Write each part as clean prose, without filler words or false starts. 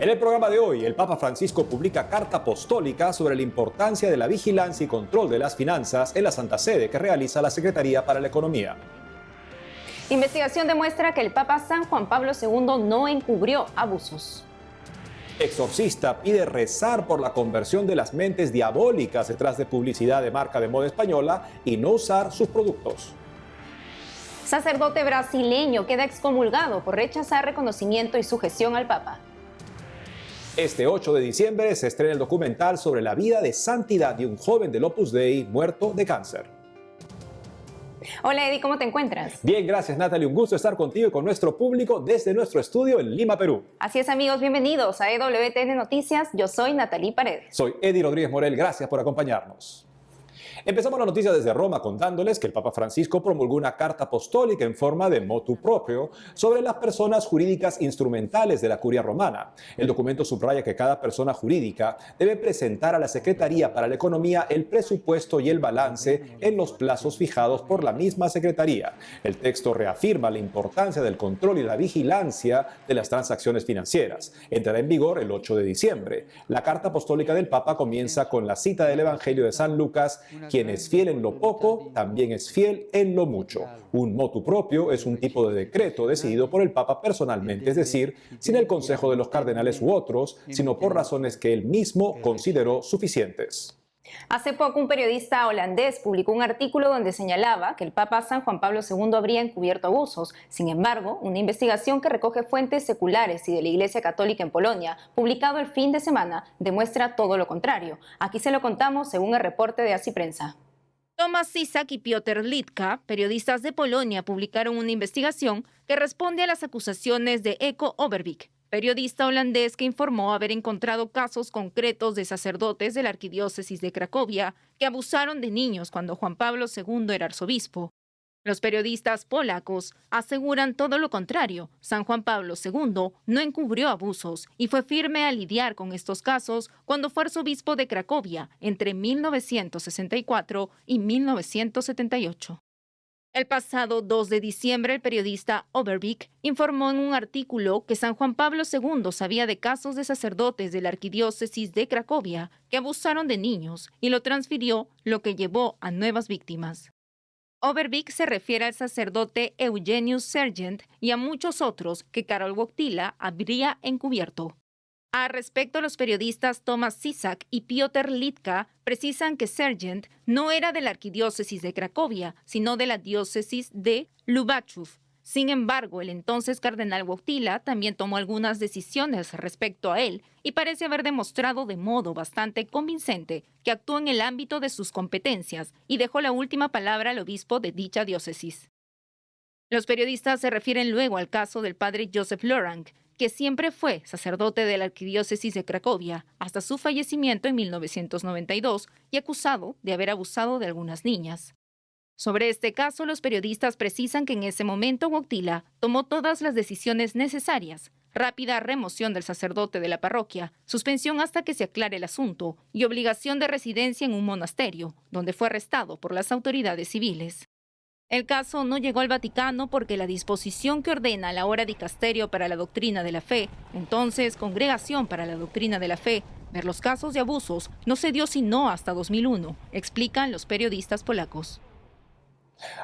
En el programa de hoy, el Papa Francisco publica carta apostólica sobre la importancia de la vigilancia y control de las finanzas en la Santa Sede que realiza la Secretaría para la Economía. Investigación demuestra que el Papa San Juan Pablo II no encubrió abusos. Exorcista pide rezar por la conversión de las mentes diabólicas detrás de publicidad de marca de moda española y no usar sus productos. Sacerdote brasileño queda excomulgado por rechazar reconocimiento y sujeción al Papa. Este 8 de diciembre se estrena el documental sobre la vida de santidad de un joven del Opus Dei muerto de cáncer. Hola Eddie, ¿cómo te encuentras? Bien, gracias Natalie, un gusto estar contigo y con nuestro público desde nuestro estudio en Lima, Perú. Así es amigos, bienvenidos a EWTN Noticias, yo soy Natalie Paredes. Soy Eddie Rodríguez Morel, gracias por acompañarnos. Empezamos la noticia desde Roma contándoles que el Papa Francisco promulgó una carta apostólica en forma de motu propio sobre las personas jurídicas instrumentales de la curia romana. El documento subraya que cada persona jurídica debe presentar a la Secretaría para la Economía el presupuesto y el balance en los plazos fijados por la misma Secretaría. El texto reafirma la importancia del control y la vigilancia de las transacciones financieras. Entrará en vigor el 8 de diciembre. La carta apostólica del Papa comienza con la cita del Evangelio de San Lucas: quien es fiel en lo poco, también es fiel en lo mucho. Un motu propio es un tipo de decreto decidido por el Papa personalmente, es decir, sin el consejo de los cardenales u otros, sino por razones que él mismo consideró suficientes. Hace poco un periodista holandés publicó un artículo donde señalaba que el Papa San Juan Pablo II habría encubierto abusos. Sin embargo, una investigación que recoge fuentes seculares y de la Iglesia Católica en Polonia, publicado el fin de semana, demuestra todo lo contrario. Aquí se lo contamos según el reporte de Así Prensa. Tomasz Cisak y Piotr Litka, periodistas de Polonia, publicaron una investigación que responde a las acusaciones de Eko Overbeek, periodista holandés que informó haber encontrado casos concretos de sacerdotes de la arquidiócesis de Cracovia que abusaron de niños cuando Juan Pablo II era arzobispo. Los periodistas polacos aseguran todo lo contrario. San Juan Pablo II no encubrió abusos y fue firme al lidiar con estos casos cuando fue arzobispo de Cracovia entre 1964 y 1978. El pasado 2 de diciembre, el periodista Overbeek informó en un artículo que San Juan Pablo II sabía de casos de sacerdotes de la arquidiócesis de Cracovia que abusaron de niños y lo transfirió, lo que llevó a nuevas víctimas. Overbeek se refiere al sacerdote Eugenius Sergeant y a muchos otros que Karol Wojtyła habría encubierto. Al respecto, los periodistas Tomasz Cisak y Piotr Litka precisan que Sergeant no era de la arquidiócesis de Cracovia, sino de la diócesis de Lubachów. Sin embargo, el entonces cardenal Wojtyła también tomó algunas decisiones respecto a él y parece haber demostrado de modo bastante convincente que actuó en el ámbito de sus competencias y dejó la última palabra al obispo de dicha diócesis. Los periodistas se refieren luego al caso del padre Joseph Lorang, que siempre fue sacerdote de la arquidiócesis de Cracovia hasta su fallecimiento en 1992 y acusado de haber abusado de algunas niñas. Sobre este caso, los periodistas precisan que en ese momento Wojtyła tomó todas las decisiones necesarias: rápida remoción del sacerdote de la parroquia, suspensión hasta que se aclare el asunto y obligación de residencia en un monasterio, donde fue arrestado por las autoridades civiles. El caso no llegó al Vaticano porque la disposición que ordena la ahora Dicasterio para la Doctrina de la Fe, entonces Congregación para la Doctrina de la Fe, ver los casos de abusos, no se dio sino hasta 2001, explican los periodistas polacos.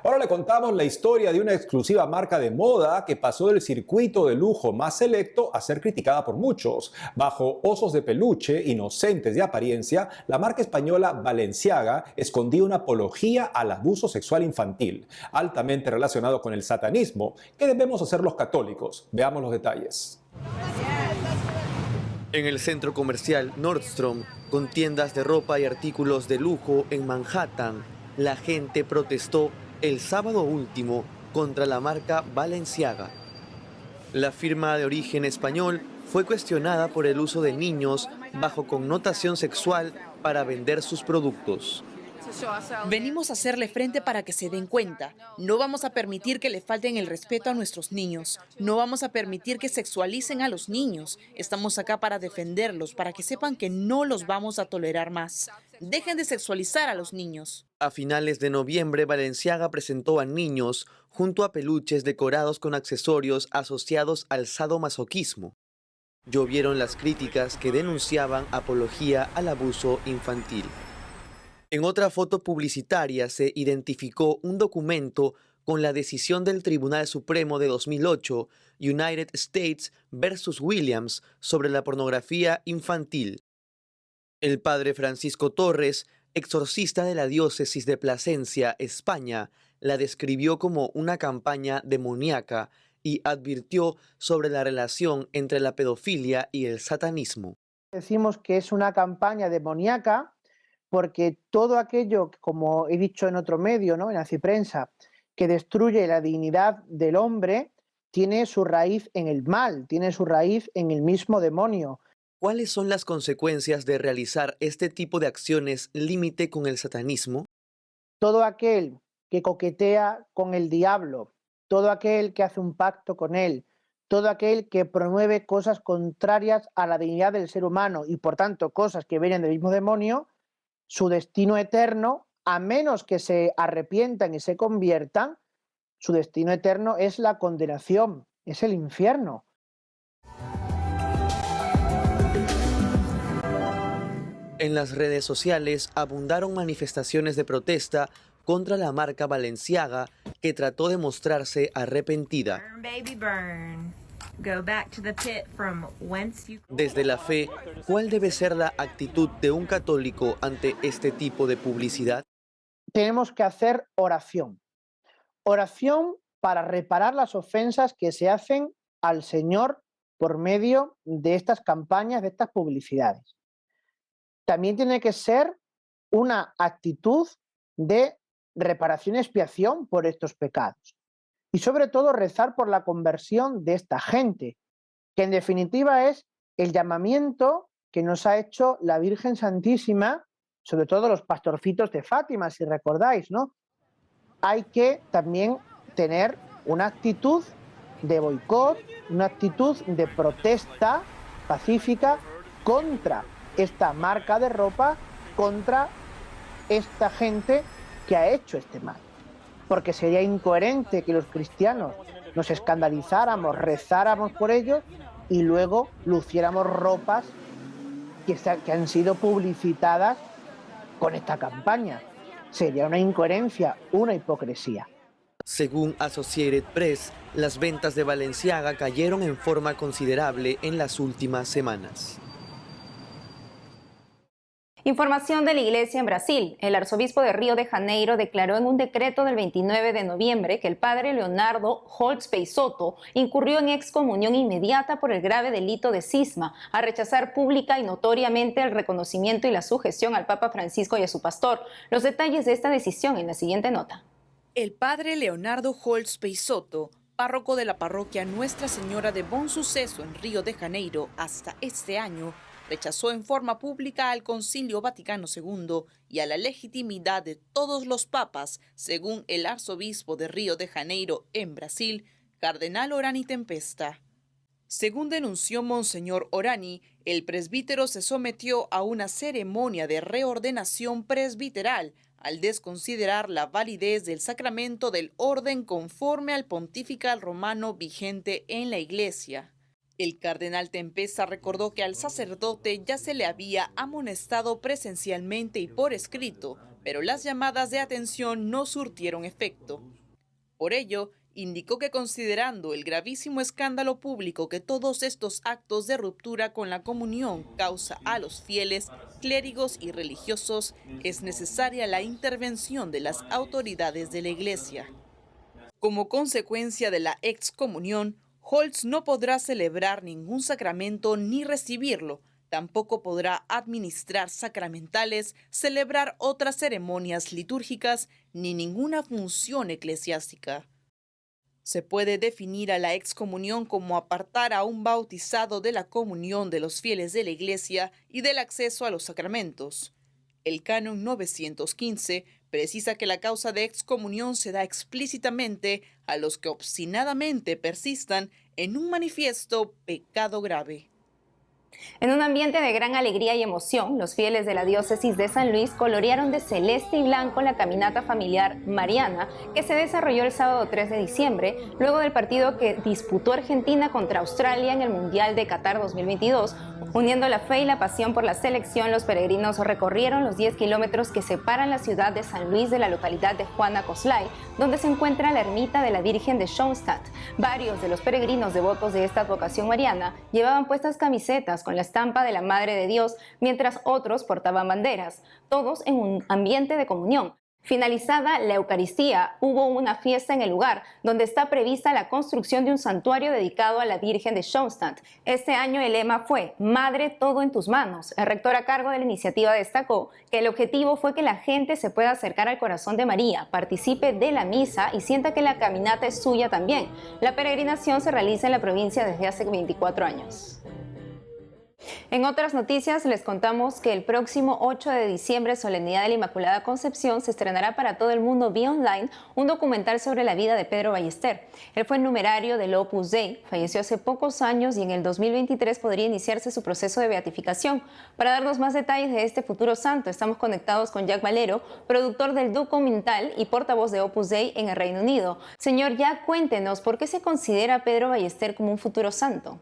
Ahora le contamos la historia de una exclusiva marca de moda que pasó del circuito de lujo más selecto a ser criticada por muchos. Bajo osos de peluche inocentes de apariencia, la marca española Balenciaga escondía una apología al abuso sexual infantil, altamente relacionado con el satanismo. ¿Qué debemos hacer los católicos? Veamos los detalles. En el centro comercial Nordstrom, con tiendas de ropa y artículos de lujo en Manhattan, la gente protestó el sábado último contra la marca Balenciaga. La firma de origen español fue cuestionada por el uso de niños bajo connotación sexual para vender sus productos. Venimos a hacerle frente para que se den cuenta. No vamos a permitir que le falten el respeto a nuestros niños. No vamos a permitir que sexualicen a los niños. Estamos acá para defenderlos, para que sepan que no los vamos a tolerar más. Dejen de sexualizar a los niños. A finales de noviembre, Balenciaga presentó a niños junto a peluches decorados con accesorios asociados al sadomasoquismo. Llovieron las críticas que denunciaban apología al abuso infantil. En otra foto publicitaria se identificó un documento con la decisión del Tribunal Supremo de 2008, United States versus Williams, sobre la pornografía infantil. El padre Francisco Torres, exorcista de la diócesis de Plasencia, España, la describió como una campaña demoníaca y advirtió sobre la relación entre la pedofilia y el satanismo. Decimos que es una campaña demoníaca porque todo aquello, como he dicho en otro medio, ¿no?, en Aciprensa, que destruye la dignidad del hombre, tiene su raíz en el mal, tiene su raíz en el mismo demonio. ¿Cuáles son las consecuencias de realizar este tipo de acciones límite con el satanismo? Todo aquel que coquetea con el diablo, todo aquel que hace un pacto con él, todo aquel que promueve cosas contrarias a la dignidad del ser humano y por tanto cosas que vienen del mismo demonio, su destino eterno, a menos que se arrepientan y se conviertan, su destino eterno es la condenación, es el infierno. En las redes sociales abundaron manifestaciones de protesta contra la marca Balenciaga, que trató de mostrarse arrepentida. Desde la fe, ¿cuál debe ser la actitud de un católico ante este tipo de publicidad? Tenemos que hacer oración. Oración para reparar las ofensas que se hacen al Señor por medio de estas campañas, de estas publicidades. También tiene que ser una actitud de reparación y expiación por estos pecados. Y sobre todo rezar por la conversión de esta gente, que en definitiva es el llamamiento que nos ha hecho la Virgen Santísima, sobre todo los pastorcitos de Fátima, si recordáis, ¿no? Hay que también tener una actitud de boicot, una actitud de protesta pacífica contra esta marca de ropa, contra esta gente que ha hecho este mal. Porque sería incoherente que los cristianos nos escandalizáramos, rezáramos por ellos y luego luciéramos ropas que han sido publicitadas con esta campaña. Sería una incoherencia, una hipocresía. Según Associated Press, las ventas de Balenciaga cayeron en forma considerable en las últimas semanas. Información de la Iglesia en Brasil. El arzobispo de Río de Janeiro declaró en un decreto del 29 de noviembre que el padre Leonardo Holtz Peixoto incurrió en excomunión inmediata por el grave delito de cisma, a rechazar pública y notoriamente el reconocimiento y la sujeción al Papa Francisco y a su pastor. Los detalles de esta decisión en la siguiente nota. El padre Leonardo Holtz Peixoto, párroco de la parroquia Nuestra Señora de Bom Suceso en Río de Janeiro hasta este año, rechazó en forma pública al Concilio Vaticano II y a la legitimidad de todos los papas, según el arzobispo de Río de Janeiro en Brasil, Cardenal Orani Tempesta. Según denunció Monseñor Orani, el presbítero se sometió a una ceremonia de reordenación presbiteral al desconsiderar la validez del sacramento del orden conforme al pontifical romano vigente en la Iglesia. El cardenal Tempesta recordó que al sacerdote ya se le había amonestado presencialmente y por escrito, pero las llamadas de atención no surtieron efecto. Por ello, indicó que considerando el gravísimo escándalo público que todos estos actos de ruptura con la comunión causa a los fieles, clérigos y religiosos, es necesaria la intervención de las autoridades de la Iglesia. Como consecuencia de la excomunión, Holtz no podrá celebrar ningún sacramento ni recibirlo. Tampoco podrá administrar sacramentales, celebrar otras ceremonias litúrgicas ni ninguna función eclesiástica. Se puede definir a la excomunión como apartar a un bautizado de la comunión de los fieles de la Iglesia y del acceso a los sacramentos. El Canon 915 precisa que la causa de excomunión se da explícitamente a los que obstinadamente persistan en un manifiesto pecado grave. En un ambiente de gran alegría y emoción, los fieles de la diócesis de San Luis colorearon de celeste y blanco la caminata familiar mariana que se desarrolló el sábado 3 de diciembre, luego del partido que disputó Argentina contra Australia en el Mundial de Qatar 2022. Uniendo la fe y la pasión por la selección, los peregrinos recorrieron los 10 kilómetros que separan la ciudad de San Luis de la localidad de Juana Coslay, donde se encuentra la ermita de la Virgen de Schoenstatt. Varios de los peregrinos devotos de esta advocación mariana llevaban puestas camisetas con la estampa de la Madre de Dios, mientras otros portaban banderas, todos en un ambiente de comunión. Finalizada la Eucaristía, hubo una fiesta en el lugar, donde está prevista la construcción de un santuario dedicado a la Virgen de Schoenstatt. Este año el lema fue Madre, todo en tus manos. El rector a cargo de la iniciativa destacó que el objetivo fue que la gente se pueda acercar al corazón de María, participe de la misa y sienta que la caminata es suya también. La peregrinación se realiza en la provincia desde hace 24 años. En otras noticias les contamos que el próximo 8 de diciembre, Solemnidad de la Inmaculada Concepción, se estrenará para todo el mundo vía online un documental sobre la vida de Pedro Ballester. Él fue numerario del Opus Dei, falleció hace pocos años y en el 2023 podría iniciarse su proceso de beatificación. Para darnos más detalles de este futuro santo, estamos conectados con Jack Valero, productor del documental y portavoz de Opus Dei en el Reino Unido. Señor Jack, cuéntenos, ¿por qué se considera a Pedro Ballester como un futuro santo?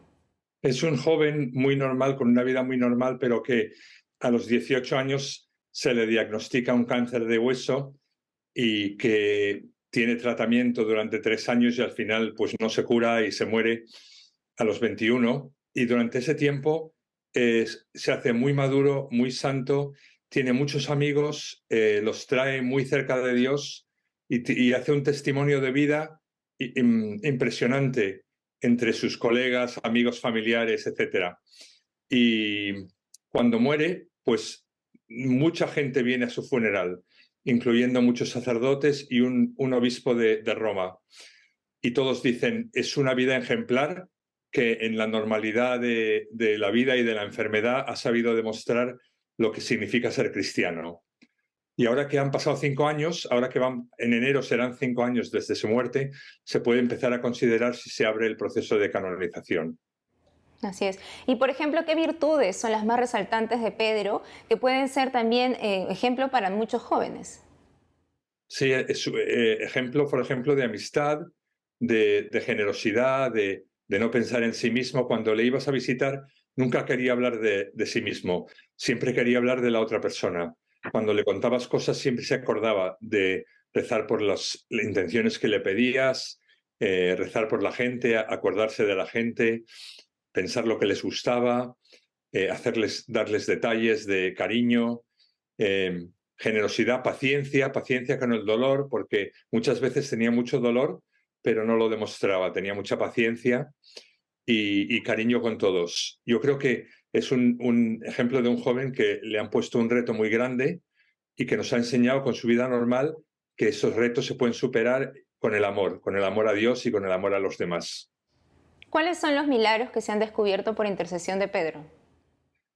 Es un joven muy normal, con una vida muy normal, pero que a los 18 años se le diagnostica un cáncer de hueso y que tiene tratamiento durante 3 años y al final pues no se cura y se muere a los 21. Y durante ese tiempo se hace muy maduro, muy santo, tiene muchos amigos, los trae muy cerca de Dios y hace un testimonio de vida impresionante entre sus colegas, amigos, familiares, etc. Y cuando muere, pues mucha gente viene a su funeral, incluyendo muchos sacerdotes y un obispo de Roma. Y todos dicen, es una vida ejemplar que en la normalidad de la vida y de la enfermedad ha sabido demostrar lo que significa ser cristiano. Y ahora que han pasado 5 años, ahora que en enero serán 5 años desde su muerte, se puede empezar a considerar si se abre el proceso de canonización. Así es. Y, por ejemplo, ¿qué virtudes son las más resaltantes de Pedro que pueden ser también ejemplo para muchos jóvenes? Sí, es ejemplo, por ejemplo, de amistad, de generosidad, de no pensar en sí mismo. Cuando le ibas a visitar, nunca quería hablar de sí mismo, siempre quería hablar de la otra persona. Cuando le contabas cosas siempre se acordaba de rezar por las intenciones que le pedías, rezar por la gente, acordarse de la gente, pensar lo que les gustaba, darles detalles de cariño, generosidad, paciencia con el dolor, porque muchas veces tenía mucho dolor, pero no lo demostraba, tenía mucha paciencia y cariño con todos. Yo creo que es un ejemplo de un joven que le han puesto un reto muy grande y que nos ha enseñado con su vida normal que esos retos se pueden superar con el amor a Dios y con el amor a los demás. ¿Cuáles son los milagros que se han descubierto por intercesión de Pedro?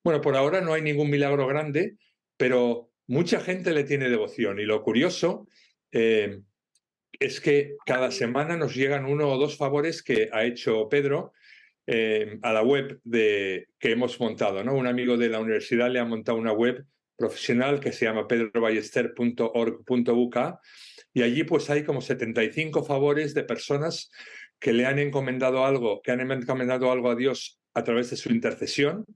Bueno, por ahora no hay ningún milagro grande, pero mucha gente le tiene devoción. Y lo curioso es que cada semana nos llegan 1 o 2 favores que ha hecho Pedro a la web que hemos montado, ¿no? Un amigo de la universidad le ha montado una web profesional que se llama pedroballester.org.uk y allí pues hay como 75 favores de personas que le han encomendado algo, a Dios a través de su intercesión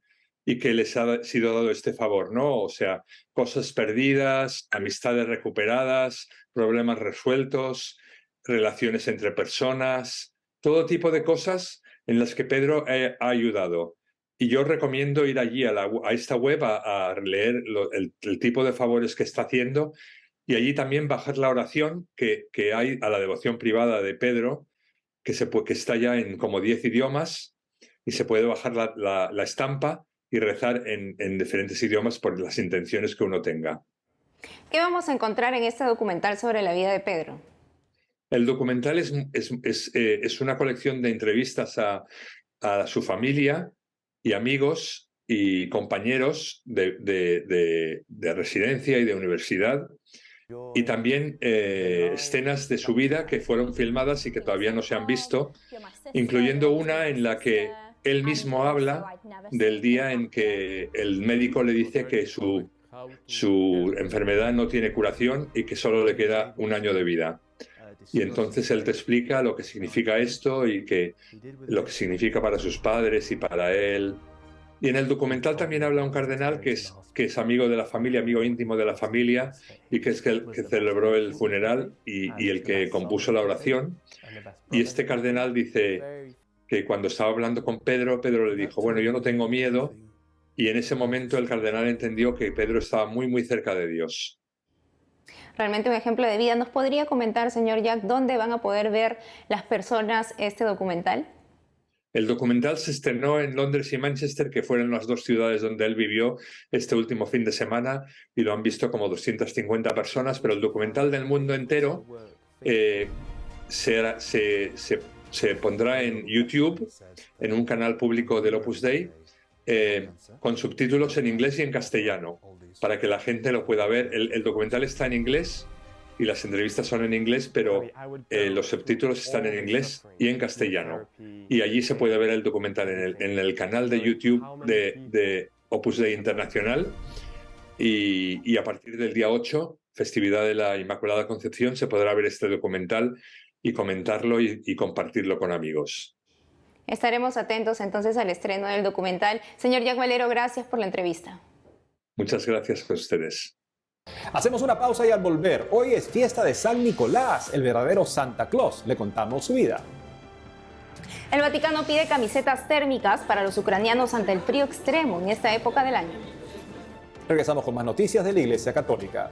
y que les ha sido dado este favor, ¿no? O sea, cosas perdidas, amistades recuperadas, problemas resueltos, relaciones entre personas, todo tipo de cosas en las que Pedro ha ayudado. Y yo recomiendo ir allí a esta web a leer el tipo de favores que está haciendo y allí también bajar la oración que hay a la devoción privada de Pedro, que está ya en como 10 idiomas y se puede bajar la estampa y rezar en diferentes idiomas por las intenciones que uno tenga. ¿Qué vamos a encontrar en este documental sobre la vida de Pedro? El documental es una colección de entrevistas a su familia y amigos y compañeros de residencia y de universidad, y también escenas de su vida que fueron filmadas y que todavía no se han visto, incluyendo una en la que él mismo habla del día en que el médico le dice que su enfermedad no tiene curación y que solo le queda un año de vida. Y entonces él te explica lo que significa esto y lo que significa para sus padres y para él. Y en el documental también habla un cardenal que es amigo de la familia, amigo íntimo de la familia, y que es el que celebró el funeral y el que compuso la oración. Y este cardenal dice que cuando estaba hablando con Pedro, Pedro le dijo, bueno, yo no tengo miedo. Y en ese momento el cardenal entendió que Pedro estaba muy, muy cerca de Dios. Realmente un ejemplo de vida. ¿Nos podría comentar, señor Jack, dónde van a poder ver las personas este documental? El documental se estrenó en Londres y Manchester, que fueron las dos ciudades donde él vivió este último fin de semana, y lo han visto como 250 personas, pero el documental del mundo entero se pondrá en YouTube, en un canal público del Opus Dei, con subtítulos en inglés y en castellano, para que la gente lo pueda ver. El documental está en inglés y las entrevistas son en inglés, pero los subtítulos están en inglés y en castellano. Y allí se puede ver el documental en el canal de YouTube de Opus Dei Internacional. Y a partir del día 8, festividad de la Inmaculada Concepción, se podrá ver este documental y comentarlo y compartirlo con amigos. Estaremos atentos entonces al estreno del documental. Señor Jack Valero, gracias por la entrevista. Muchas gracias a ustedes. Hacemos una pausa y al volver, hoy es fiesta de San Nicolás, el verdadero Santa Claus. Le contamos su vida. El Vaticano pide camisetas térmicas para los ucranianos ante el frío extremo en esta época del año. Regresamos con más noticias de la Iglesia Católica.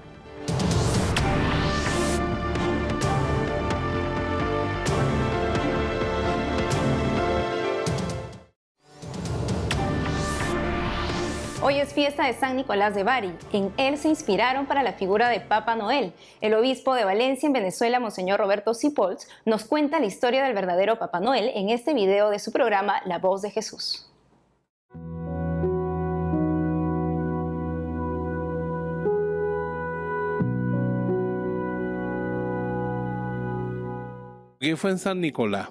Hoy es fiesta de San Nicolás de Bari. En él se inspiraron para la figura de Papa Noel. El obispo de Valencia, en Venezuela, Monseñor Roberto Sipols, nos cuenta la historia del verdadero Papá Noel en este video de su programa La Voz de Jesús. ¿Qué fue en San Nicolás?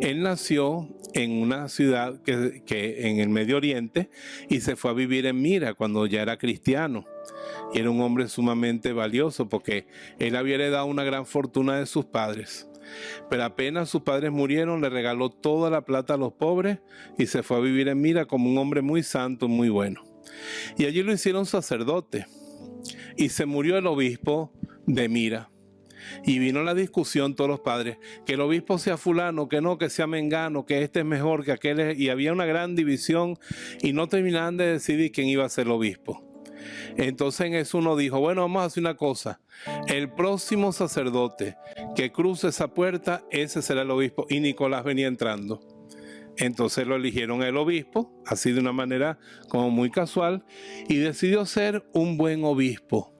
Él nació en una ciudad que en el Medio Oriente y se fue a vivir en Mira cuando ya era cristiano. Y era un hombre sumamente valioso porque él había heredado una gran fortuna de sus padres. Pero apenas sus padres murieron, le regaló toda la plata a los pobres y se fue a vivir en Mira como un hombre muy santo, muy bueno. Y allí lo hicieron sacerdote. Y se murió el obispo de Mira. Y vino la discusión todos los padres, que el obispo sea fulano, que no, que sea mengano, que este es mejor, que aquel es... Y había una gran división y no terminaban de decidir quién iba a ser el obispo. Entonces en eso uno dijo, bueno, vamos a hacer una cosa. El próximo sacerdote que cruce esa puerta, ese será el obispo. Y Nicolás venía entrando. Entonces lo eligieron el obispo, así de una manera como muy casual, y decidió ser un buen obispo.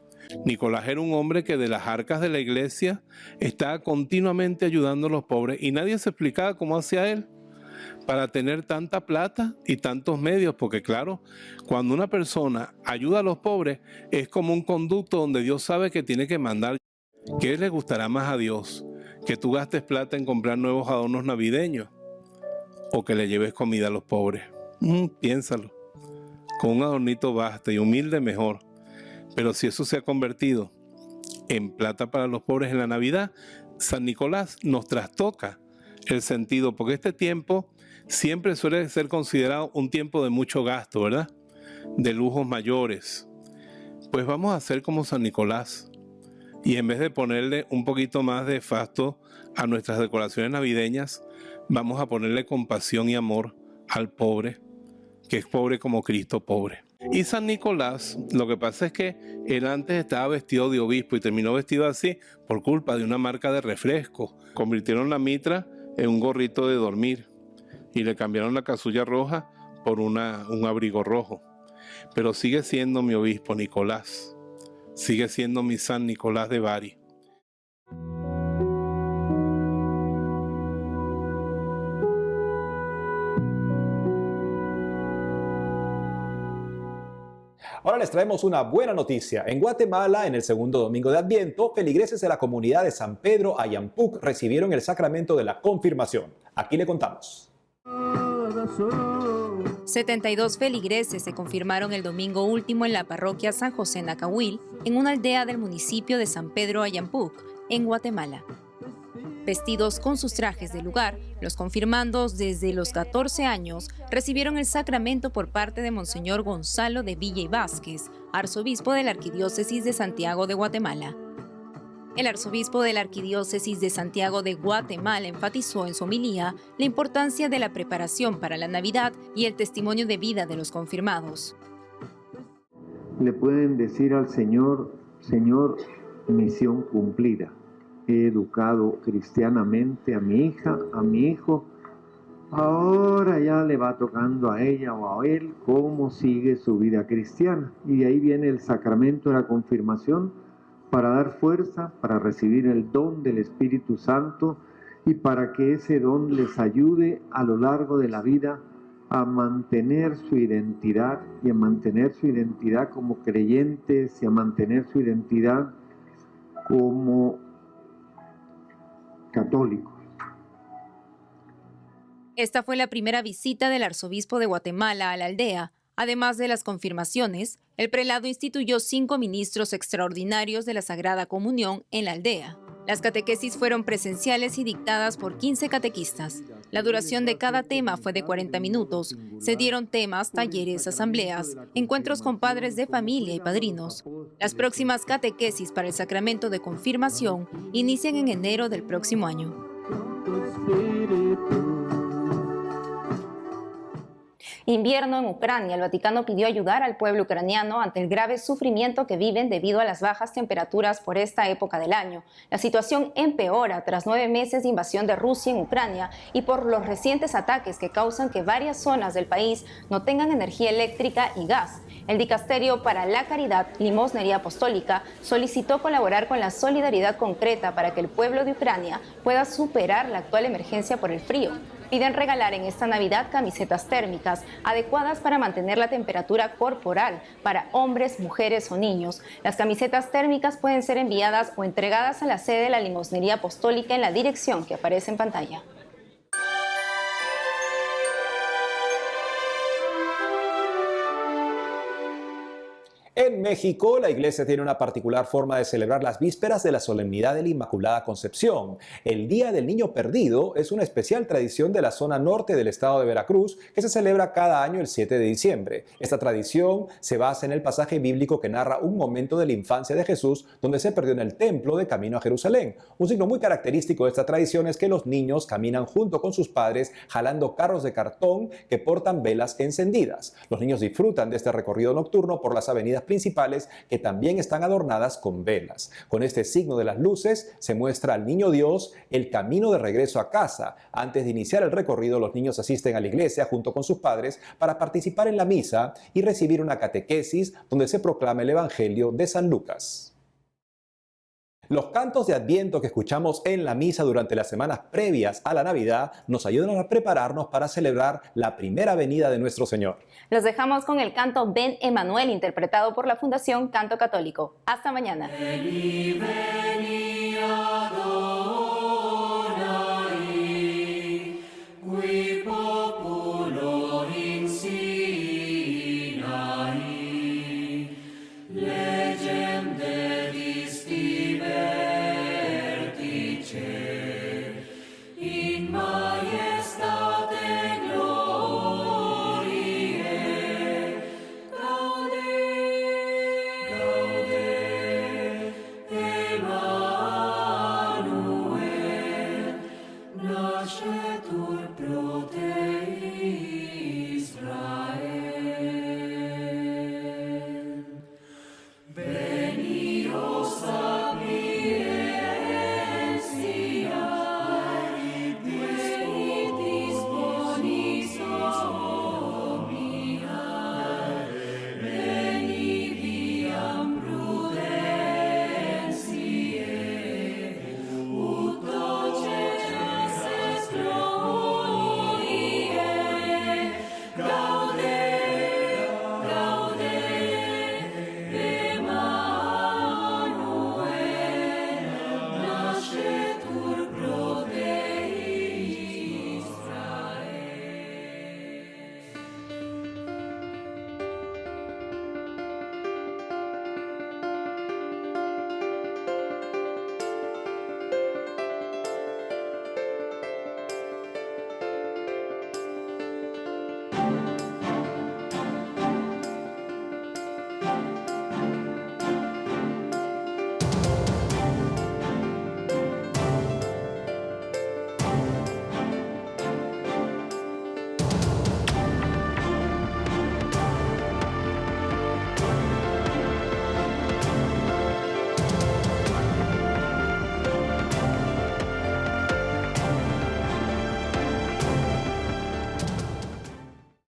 Nicolás era un hombre que de las arcas de la iglesia estaba continuamente ayudando a los pobres y nadie se explicaba cómo hacía él para tener tanta plata y tantos medios, porque claro, cuando una persona ayuda a los pobres es como un conducto donde Dios sabe que tiene que mandar. ¿Qué le gustará más a Dios? ¿Que tú gastes plata en comprar nuevos adornos navideños o que le lleves comida a los pobres? Piénsalo, con un adornito basta y humilde mejor. Pero si eso se ha convertido en plata para los pobres en la Navidad, San Nicolás nos trastoca el sentido, porque este tiempo siempre suele ser considerado un tiempo de mucho gasto, ¿verdad? De lujos mayores. Pues vamos a hacer como San Nicolás. Y en vez de ponerle un poquito más de fasto a nuestras decoraciones navideñas, vamos a ponerle compasión y amor al pobre, que es pobre como Cristo pobre. Y San Nicolás, lo que pasa es que él antes estaba vestido de obispo y terminó vestido así por culpa de una marca de refresco. Convirtieron la mitra en un gorrito de dormir y le cambiaron la casulla roja por un abrigo rojo. Pero sigue siendo mi obispo Nicolás, sigue siendo mi San Nicolás de Bari. Ahora les traemos una buena noticia. En Guatemala, en el segundo domingo de Adviento, feligreses de la comunidad de San Pedro Ayampuc recibieron el sacramento de la confirmación. Aquí le contamos. 72 feligreses se confirmaron el domingo último en la parroquia San José Nacahuil, en una aldea del municipio de San Pedro Ayampuc, en Guatemala. Vestidos con sus trajes de lugar, los confirmandos desde los 14 años recibieron el sacramento por parte de Monseñor Gonzalo de Villa y Vázquez, arzobispo de la Arquidiócesis de Santiago de Guatemala. El arzobispo de la Arquidiócesis de Santiago de Guatemala enfatizó en su homilía la importancia de la preparación para la Navidad y el testimonio de vida de los confirmados. Le pueden decir al Señor, Señor, misión cumplida. He educado cristianamente a mi hija, a mi hijo. Ahora ya le va tocando a ella o a él cómo sigue su vida cristiana. Y de ahí viene el sacramento de la confirmación para dar fuerza, para recibir el don del Espíritu Santo y para que ese don les ayude a lo largo de la vida a mantener su identidad y a mantener su identidad como creyentes y a mantener su identidad como católicos. Esta fue la primera visita del arzobispo de Guatemala a la aldea. Además de las confirmaciones, el prelado instituyó 5 ministros extraordinarios de la Sagrada Comunión en la aldea. Las catequesis fueron presenciales y dictadas por 15 catequistas. La duración de cada tema fue de 40 minutos. Se dieron temas, talleres, asambleas, encuentros con padres de familia y padrinos. Las próximas catequesis para el sacramento de confirmación inician en enero del próximo año. Invierno en Ucrania. El Vaticano pidió ayudar al pueblo ucraniano ante el grave sufrimiento que viven debido a las bajas temperaturas por esta época del año. La situación empeora tras 9 meses de invasión de Rusia en Ucrania y por los recientes ataques que causan que varias zonas del país no tengan energía eléctrica y gas. El Dicasterio para la Caridad, Limosnería Apostólica solicitó colaborar con la solidaridad concreta para que el pueblo de Ucrania pueda superar la actual emergencia por el frío. Piden regalar en esta Navidad camisetas térmicas adecuadas para mantener la temperatura corporal para hombres, mujeres o niños. Las camisetas térmicas pueden ser enviadas o entregadas a la sede de la Limosnería Apostólica en la dirección que aparece en pantalla. En México, la iglesia tiene una particular forma de celebrar las vísperas de la solemnidad de la Inmaculada Concepción. El Día del Niño Perdido es una especial tradición de la zona norte del estado de Veracruz que se celebra cada año el 7 de diciembre. Esta tradición se basa en el pasaje bíblico que narra un momento de la infancia de Jesús donde se perdió en el templo de camino a Jerusalén. Un signo muy característico de esta tradición es que los niños caminan junto con sus padres jalando carros de cartón que portan velas encendidas. Los niños disfrutan de este recorrido nocturno por las avenidas principales que también están adornadas con velas. Con este signo de las luces se muestra al niño Dios el camino de regreso a casa. Antes de iniciar el recorrido, los niños asisten a la iglesia junto con sus padres para participar en la misa y recibir una catequesis donde se proclama el Evangelio de San Lucas. Los cantos de Adviento que escuchamos en la misa durante las semanas previas a la Navidad nos ayudan a prepararnos para celebrar la primera venida de nuestro Señor. Los dejamos con el canto Ven Emanuel, interpretado por la Fundación Canto Católico. Hasta mañana. Veni, veni,